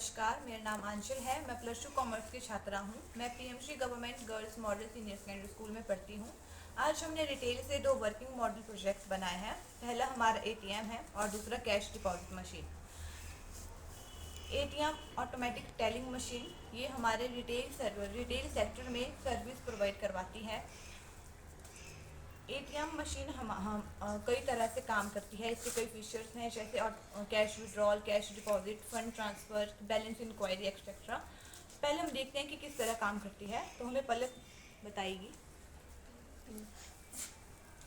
नमस्कार, मेरा नाम आंचल है। मैं +2 कॉमर्स की छात्रा हूँ। मैं PMC government girls model senior secondary school में पढ़ती हूँ। आज हमने रिटेल से 2 वर्किंग मॉडल प्रोजेक्ट्स बनाए हैं। पहला हमारा एटीएम है और दूसरा cash deposit machine. ATM automatic telling machine ये हमारे रिटेल सेक्टर में सर्विस प्रोवाइड करवाती है। एटीएम मशीन हम कई तरह से काम करती है। इसके कई फीचर्स हैं, जैसे cash withdrawal, cash deposit, fund transfer, balance inquiry etcetera. पहले हम देखते हैं कि किस तरह काम करती है, तो हमें पलक बताएगी।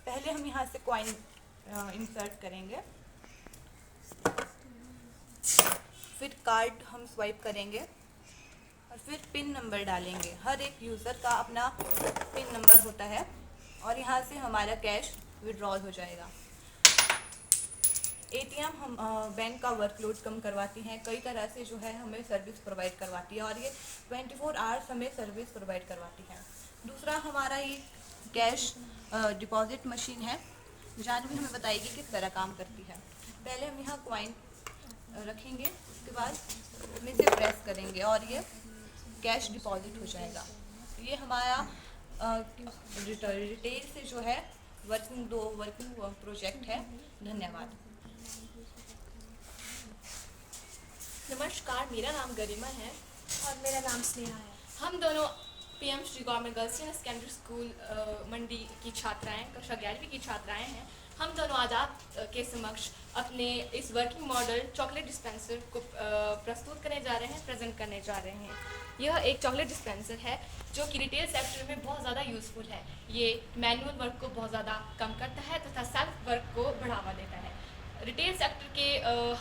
पहले हम यहाँ से कॉइन इंसर्ट करेंगे, फिर कार्ड हम स्वाइप करेंगे और फिर पिन नंबर डालेंगे। हर एक यूज़र का अपना पिन नंबर होता है और यहाँ से हमारा कैश विड्रॉल हो जाएगा। एटीएम हम बैंक का वर्कलोड कम करवाती हैं। कई तरह से जो है हमें सर्विस प्रोवाइड करवाती है और ये 24 आवर्स हमें सर्विस प्रोवाइड करवाती है। दूसरा हमारा ये कैश डिपॉजिट मशीन है। जानवी हमें बताएगी किस तरह काम करती है। पहले हम यहाँ कॉइन रखेंगे, उसके बाद हम इसे प्रेस करेंगे और ये कैश डिपॉजिट हो जाएगा। ये हमारा रिटेल से जो है वर्किंग प्रोजेक्ट है। धन्यवाद। नमस्कार, मेरा नाम गरिमा है और मेरा नाम स्नेहा है। हम दोनों PM Shri government girls senior secondary school Mandi की छात्राएं, कक्षा 11वीं की छात्राएं हैं। हम दोनों आज आप के समक्ष अपने इस वर्किंग मॉडल चॉकलेट डिस्पेंसर को प्रस्तुत करने जा रहे हैं, प्रेजेंट करने जा रहे हैं। यह एक चॉकलेट डिस्पेंसर है जो कि रिटेल सेक्टर में बहुत ज़्यादा यूज़फुल है। ये मैनुअल वर्क को बहुत ज़्यादा कम करता है तथा सेल्फ वर्क को बढ़ावा देता है। रिटेल सेक्टर के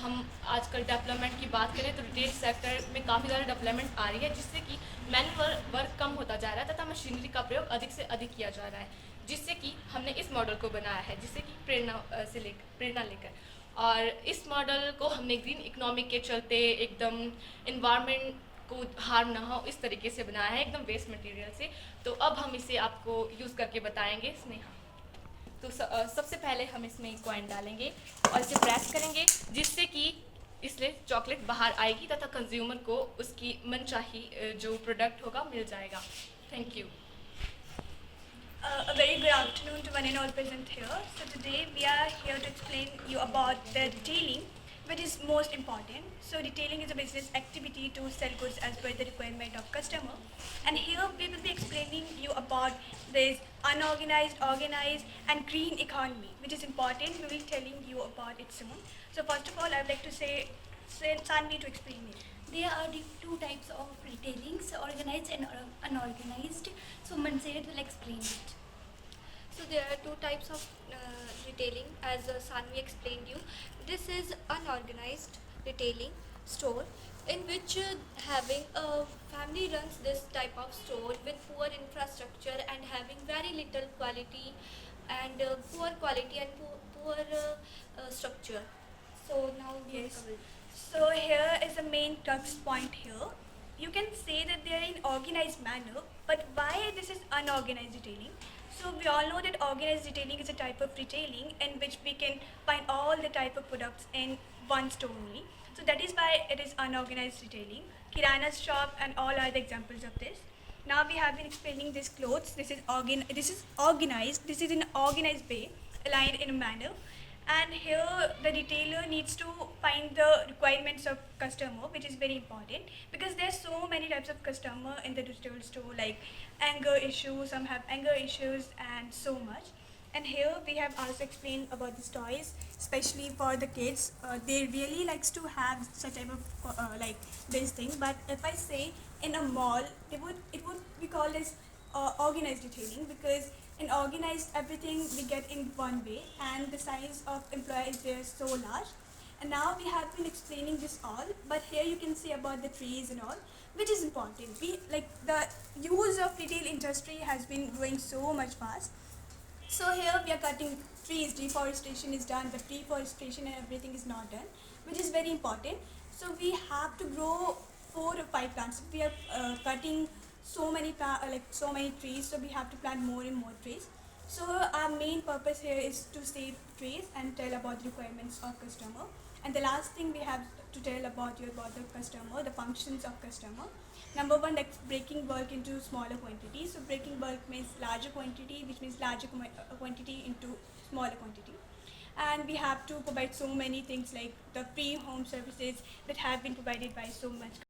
हम आजकल डेवलपमेंट की बात करें तो रिटेल सेक्टर में काफ़ी ज़्यादा डेवलपमेंट आ रही है, जिससे कि मैनुअल वर्क कम होता जा रहा है तथा मशीनरी का प्रयोग अधिक से अधिक किया जा रहा है, जिससे कि हमने इस मॉडल को बनाया है, जिससे कि प्रेरणा लेकर और इस मॉडल को हमने ग्रीन इकोनॉमिक के चलते एकदम इन्वायरमेंट को हार्म ना हो इस तरीके से बनाया है, एकदम वेस्ट मटेरियल से। तो अब हम इसे आपको यूज़ करके बताएंगे। स्नेहा, तो सबसे पहले हम इसमें कॉइन डालेंगे और इसे प्रेस करेंगे, जिससे कि इससे चॉकलेट बाहर आएगी तथा कंज्यूमर को उसकी मनचाही जो प्रोडक्ट होगा मिल जाएगा। Thank you. A very good afternoon to one and all present here. So today we are here to explain you about the detailing, which is most important. So detailing is a business activity to sell goods as per the requirement of customer. And here we will be explaining you about this unorganized, organized and green economy, which is important. We will be telling you about it soon. So first of all, I would like to say Sanvi to explain it. There are two types of retailing, so organized and unorganized. So Manseet will explain it. So there are two types of retailing, as Sanvi explained you. This is unorganized retailing store, in which having a family runs this type of store with poor infrastructure and having very little quality and poor quality and poor structure. So now we Yes. will. So here is the main crux point here. You can say that they are in organized manner, but why this is unorganized retailing? So we all know that organized retailing is a type of retailing in which we can find all the type of products in one store only. So that is why it is unorganized retailing. Kirana shop and all are the examples of this. Now we have been explaining these clothes. This is organized. This is in organized way, aligned in a manner. And here the retailer needs to find the requirements of customer, which is very important because there's so many types of customer in the retail store, like anger issues, some have anger issues and so much. And here we have also explained about these toys, especially for the kids. They really likes to have such type of like this thing. But if I say in a mall, it would be called as organized retailing, because in organized everything we get in one way and the size of employees there is so large. And now we have been explaining this all, but here you can see about the trees and all, which is important. We like the use of retail industry has been growing so much fast. So here we are cutting trees, deforestation is done, but reforestation and everything is not done, which is very important. So we have to grow 4 or 5 plants. We are cutting so many trees, so we have to plant more and more trees. So our main purpose here is to save trace and tell about the requirements of customer. And the last thing we have to tell about the customer, the functions of customer. Number one, like breaking bulk into smaller quantities. So breaking bulk means larger quantity, which means larger quantity into smaller quantity. And we have to provide so many things like the free home services that have been provided by so much